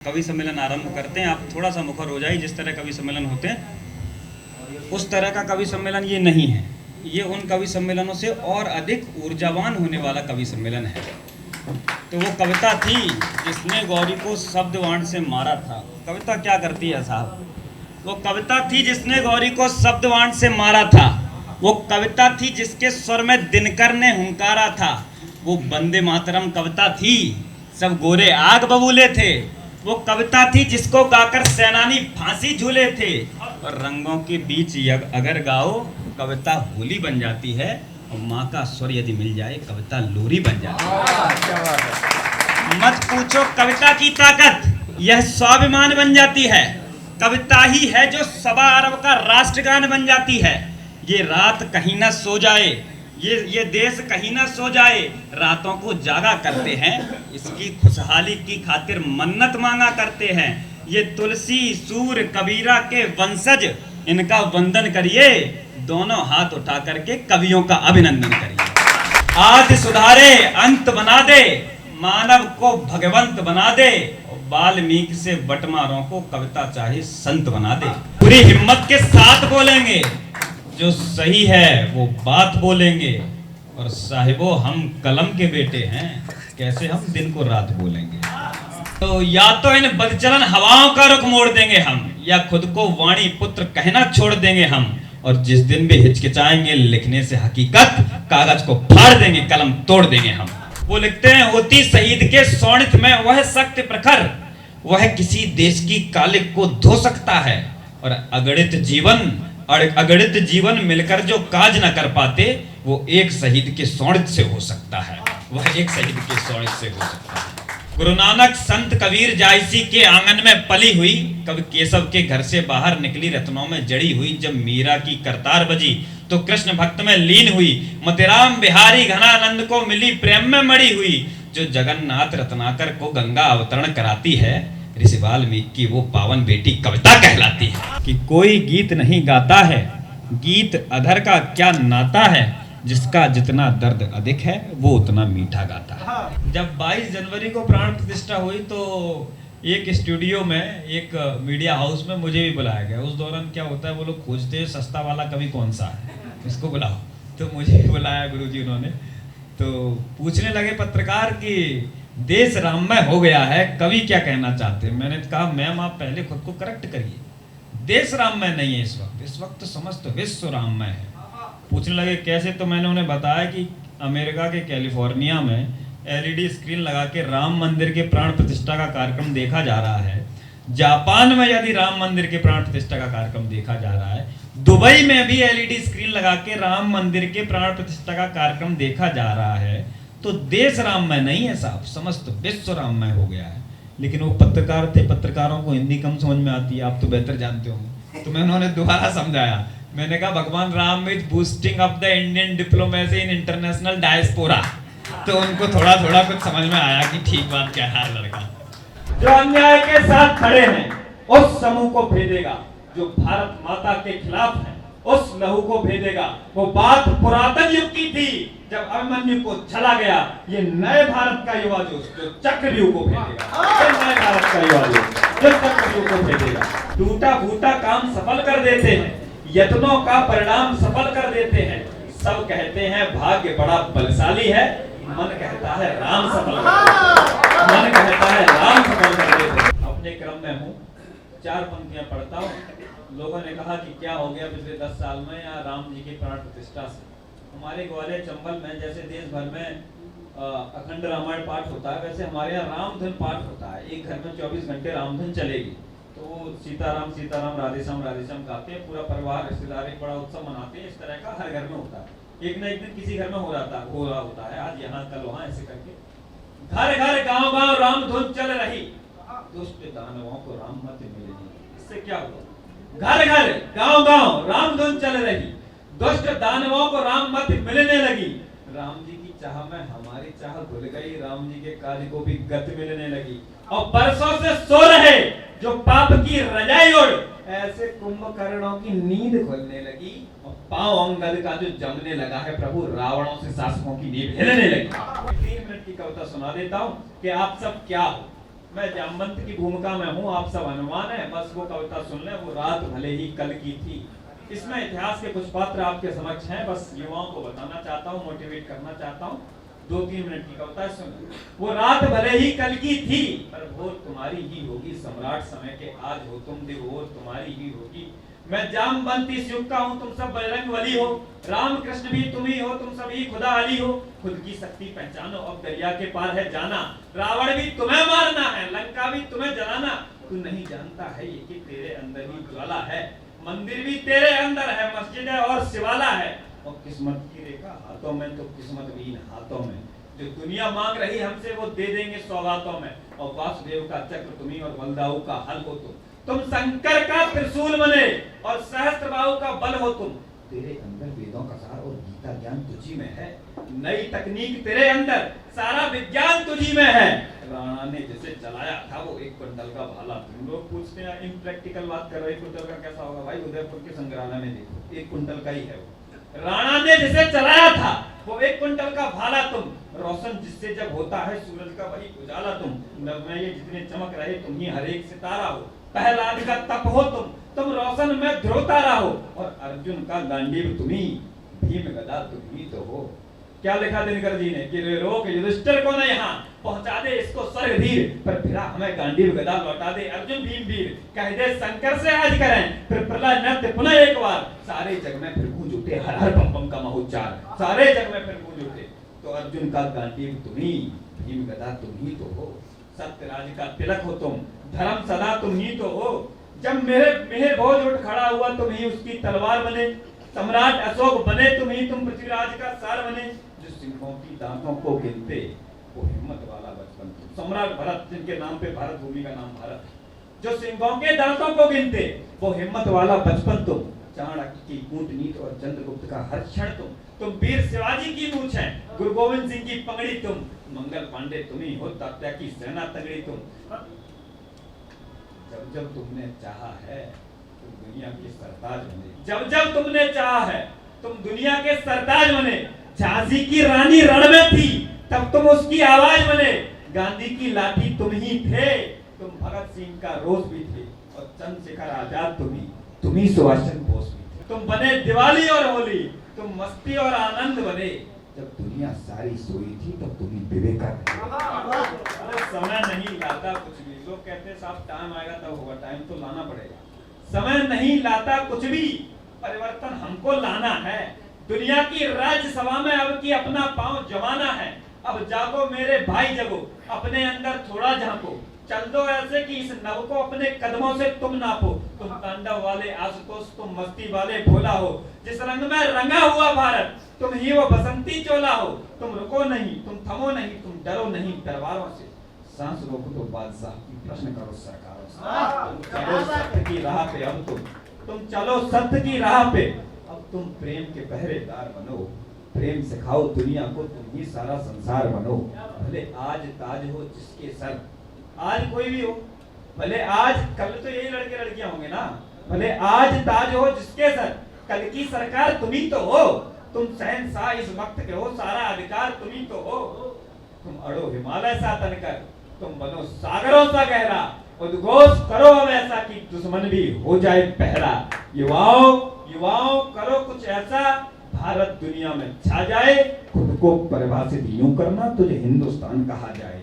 कवि सम्मेलन आरंभ करते हैं। आप थोड़ा सा मुखर हो जाइए। जिस तरह कवि सम्मेलन होते हैं उस तरह का कवि सम्मेलन ये नहीं है। ये उन कवि सम्मेलनों से और अधिक ऊर्जावान होने वाला कवि सम्मेलन है। तो वो कविता थी जिसने गौरी को शब्दवाण से मारा था। कविता क्या करती है साहब? वो कविता थी जिसने गौरी को शब्दवाण से मारा था। वो कविता थी जिसके स्वर में दिनकर ने हुंकारा था। वो वंदे मातरम कविता थी, सब गोरे आग बबूले थे। वो कविता थी जिसको गाकर सेनानी फांसी झूले थे। और रंगों के बीच अगर गाओ कविता होली बन जाती है, और माँ का स्वर यदि मिल जाए कविता लोरी बन जाती है। मत पूछो कविता की ताकत, यह स्वाभिमान बन जाती है। कविता ही है जो सवा अरब का राष्ट्रगान बन जाती है। ये रात कहीं ना सो जाए, ये देश कहीं ना सो जाए, रातों को जागा करते हैं। इसकी खुशहाली की खातिर मन्नत मांगा करते हैं। ये तुलसी सूर कबीरा के वंशज, इनका वंदन करिए। दोनों हाथ उठा करके कवियों का अभिनंदन करिए। आदि सुधारे अंत बना दे, मानव को भगवंत बना दे। वाल्मीकि से बटमारों को कविता चाहे संत बना दे। पूरी हिम्मत के साथ बोलेंगे, जो सही है वो बात बोलेंगे। और साहिबो हम कलम के बेटे हैं, कैसे हम दिन को रात बोलेंगे। तो या तो इन बदचलन हवाओं का रुख मोड़ देंगे हम, या खुद को वाणी पुत्र कहना छोड़ देंगे हम। और जिस दिन भी हिचकिचाएंगे लिखने से हकीकत, कागज को फाड़ देंगे, कलम तोड़ देंगे हम। वो लिखते हैं, होती शहीद के शोणित में वह सख्त प्रखर, वह किसी देश की कालिक को धो सकता है। और अगणित जीवन मिलकर जो काज न कर पाते, वो एक शहीद के शोणित से हो सकता है। वह एक शहीद के शोणित से हो सकता है। गुरु नानक संत कबीर जायसी के आंगन में पली हुई, कभी केशव के घर से बाहर निकली रत्नों में जड़ी हुई। जब मीरा की करतार बजी तो कृष्ण भक्त में लीन हुई। मोतीराम बिहारी घनानंद को मिली प्रेम में मड़ी हुई। जो जगन्नाथ रत्नाकर को गंगा अवतरण कराती है, ऋषि वाल्मीकि की वो पावन बेटी कविता कहलाती है। कि कोई गीत नहीं गाता है, गीत अधर का क्या नाता है। जिसका जितना दर्द अधिक है वो उतना मीठा गाता है। जब 22 जनवरी को प्राण प्रतिष्ठा हुई तो एक स्टूडियो में, एक मीडिया हाउस में मुझे भी बुलाया गया। उस दौरान क्या होता है, वो लोग खोजते हैं सस्ता वाला कवि कौन सा है, इसको बुलाओ। तो मुझे भी बुलाया गुरुजी उन्होंने। तो पूछने लगे पत्रकार कि देश राममय हो गया है, कवि क्या कहना चाहते हैं। मैंने कहा मैम आप पहले खुद को करेक्ट करिए, देश राममय नहीं है इस वक्त समस्त विश्व राममय है। पूछने लगे कैसे, तो मैंने उन्हें बताया कि अमेरिका के कैलिफोर्निया में एलईडी स्क्रीन लगा के राम मंदिर के प्राण प्रतिष्ठा का कार्यक्रम देखा जा रहा है। जापान में यदि राम मंदिर के प्राण प्रतिष्ठा का कार्यक्रम देखा जा रहा है, दुबई में भी एलईडी स्क्रीन लगा के राम मंदिर के प्राण प्रतिष्ठा का कार्यक्रम देखा जा रहा है। तो देश राममय नहीं है साहब, समस्त विश्व राममय हो गया है। लेकिन वो पत्रकार थे, पत्रकारों को हिंदी कम समझ में आती है, आप तो बेहतर जानते होंगे। तो मैं उन्होंने दोबारा समझाया। मैंने कहा भगवान Ram is boosting up the Indian diplomacy in international diaspora. तो उनको थोड़ा थोड़ा कुछ समझ में आया कि ठीक बात क्या है लड़का। जो अन्याय के साथ खड़े हैं उस समूह को भेदेगा, जो भारत माता के खिलाफ है उस लहू को भेदेगा। वो बात पुरातन युग की थी जब अभिमन्यु को चला गया। ये नए भारत का युवा जो चक्रव्यूह को भेदेगा, ये नए भारत का युवा जो चक्रव्यूह को भेदेगा। टूटा फूटा काम सफल कर देते हैं, यत्नों का परिणाम सफल कर देते हैं। सब कहते हैं भाग्य बड़ा बलशाली है, मन कहता है राम सफल कर देते। मन कहता है राम सफल कर देते। अपने क्रम में हूँ, 4 पंक्तियां पढ़ता हूँ। लोगों ने कहा कि क्या हो गया पिछले 10 साल में या राम जी की प्राण प्रतिष्ठा से। हमारे ग्वालियर चंबल में जैसे देश भर में अखंड रामायण पाठ होता है, वैसे हमारे यहाँ रामधुन पाठ होता है। एक घर में 24 घंटे रामधुन चलेगी। तो वो सीताराम सीताराम राधेश्याम राधेश्याम गाते हैं, पूरा परिवार रिश्तेदार एक बड़ा उत्सव मनाते हैं। इस तरह का हर घर में होता है। एक न एक दिन किसी घर में हो रहा होता है, आज यहाँ कल वहाँ, ऐसे करके घर घर गांव गांव राम धुन चल रही, दुष्ट दानवों को राम मत मिले। इससे क्या हुआ? घर घर गांव गांव राम धुन चल रही, दुष्ट दानवों को राम मत मिलने लगी। राम जी की चाह में हमारी चाह भूल गई, राम जी के कार्य को भी गति मिलने लगी। और बरसों से सो रहे जो पाप की रजाई ओढ़, ऐसे कुंभकर्णों की नींद खुलने लगी। और पांव अंगद का जो जमने लगा है प्रभु, रावणों से शासकों की नींद हिलने लगी। 3 मिनट की कविता सुना देता हूँ कि आप सब क्या हो। मैं जामवंत की भूमिका में हूँ, आप सब अनुमान है, बस वो कविता सुन लें। वो रात भले ही कल की थी। इसमें इतिहास के कुछ पात्र आपके समक्ष हैं, बस युवाओं को बताना चाहता हूँ, मोटिवेट करना चाहता हूँ। 2-3 मिनट की कविता सुन। वो रात भले ही कल की थी, पर भोर तुम्हारी ही होगी। सम्राट समय के आज हो तुम, दिवोर तुम्हारी ही होगी। मैं जामवंत इस युग का हूँ, तुम सब बजरंग बली हो। राम कृष्ण भी तुम ही हो, तुम सभी खुदा अली हो। खुद की शक्ति पहचानो, अब दरिया के पार है जाना। रावण भी तुम्हें मारना है, लंका भी तुम्हें जलाना। तू नहीं जानता है ये कि तेरे अंदर ही ज्वाला है। मंदिर भी तेरे अंदर है, मस्जिद है और शिवाला है। और किस्मत की रेखा हाथों में, तो किस्मत भी इन हाथों में। जो दुनिया मांग रही हमसे वो दे देंगे सौगातों में। और वासुदेव का चक्र तुम्ही और बलदाऊ का हल हो तुम शंकर का त्रिशूल बने और सहस्त्रबाहु का बल हो तुम। तेरे अंदर वेदों का सार और गीता ज्ञान तुझी में है। नई तकनीक तेरे अंदर, सारा विज्ञान तुझी में है। राणा ने जिसे चलाया था वो 1 क्विंटल का भाला। तुम लोग पूछते हैं इम्प्रैक्टिकल बात कर रहे, 1 क्विंटल का कैसा होगा भाई? उदयपुर के संग्रहालय में देखो, 1 क्विंटल का ही है वो। राणा ने जिसे चलाया था वो 1 क्विंटल का भाला तुम। रोशन जिससे जब होता है सूरज का वही उजाला तुम। नवमय ये जितने चमक रहे तुम ही हर एक सितारा हो। प्रहलाद का तप हो तुम रोशन में ध्रुव तारा हो। और अर्जुन का गांडीव तुम्ही, भीम गदा तुम ही तो हो। क्या लिखा दिनकर जी ने कि रोक युधिष्ठिर को न यहाँ, पहुंचा दे इसको स्वर्ग धीर। पर फिरा हमें गांडीव गदा लौटा दे अर्जुन भीम वीर। कह दे शंकर से आज करें फिर प्रलय नृत्य पुनः एक बार। सारे जग में फिर गूंज उठे हर हर बम बम का महोच्चार। सारे जग में फिर गूंज उठे। तो अर्जुन का गांडीव तुम्ही, भीम गदा तुम ही तो हो। सत्यराज का तिलक हो तुम, धर्म सदा तुम ही तो हो। जब मेहर भोज उठ खड़ा हुआ तुम ही उसकी तलवार बने। सम्राट अशोक बने तुम ही, तुम पृथ्वीराज का सार बने। जो सिंहों की दांतों को गिनते वो हिम्मत वाला बचपन तुम। सम्राट भरत, जिनके नाम पे भारत भूमि का नाम भारत, जो सिंहों के दांतों को गिनते वो हिम्मत वाला बचपन तुम। चाणक्य की कूटनीति और चंद्रगुप्त का हर क्षण तुम वीर शिवाजी की मूंछ है, गुरु गोविंद सिंह की पगड़ी तुम। मंगल पांडे तुम ही हो, तात्या की सेना तगड़ी तुम। जब जब तुमने चाहा है तुम दुनिया के सरताज बने। जब जब तुमने चाहा है तुम दुनिया के सरताज बने। झांसी की रानी रण में थी तब तुम उसकी आवाज बने। गांधी की लाठी तुम ही थे, तुम भगत सिंह का रोज भी थे। और चंद्रशेखर आजाद तुम ही सुभाष चंद्र बोस भी थे। तुम बने दिवाली और होली, तुम मस्ती और आनंद बने। जब दुनिया सारी सोई थी तब तुम ही विवेकानंद। समय नहीं लाता कुछ भी। लोग कहते साहब टाइम आएगा तब होगा, टाइम तो लाना पड़ेगा। समय नहीं लाता कुछ भी, परिवर्तन हमको लाना है। दुनिया की राज्यसभा में अब की अपना पांव जमाना है। अब जागो मेरे भाई जगो, अपने अंदर थोड़ा झांको। चल दो ऐसे कि इस नव को अपने कदमों से तुम नापो। तुम तांडव वाले आशुतोष, तुम मस्ती वाले भोला हो। जिस रंग में रंगा हुआ भारत तुम ही वो बसंती चोला हो। तुम रुको नहीं, तुम थमो नहीं, तुम डरो नहीं दरबारों से। सांस रोको तो बादशाह की, प्रश्न करो सरकारों से। तुम चलो सत्य की राह पे, अब तुम चलो सत्य की राह पे। अब तुम प्रेम के पहरेदार बनो। प्रेम सिखाओ दुनिया को, तुम ही सारा संसार बनो। भले आज ताज हो जिसके सर, आज कोई भी हो, भले आज, कल तो यही लड़के लड़कियां होंगे ना। भले आज ताज हो जिसके सर, कल की सरकार तुम ही तो हो। तुम शहंशाह इस वक्त के हो, सारा अधिकार तुम ही तो हो। तुम अड़ो हिमालय सा तनकर, तुम बनो सागरों सा गहरा। उद्घोष करो अब ऐसा कि दुश्मन भी हो जाए पहरा। युवाओं करो कुछ ऐसा, भारत दुनिया में छा जाए। खुद को परिभाषित यूं करना तुझे हिंदुस्तान कहा जाए।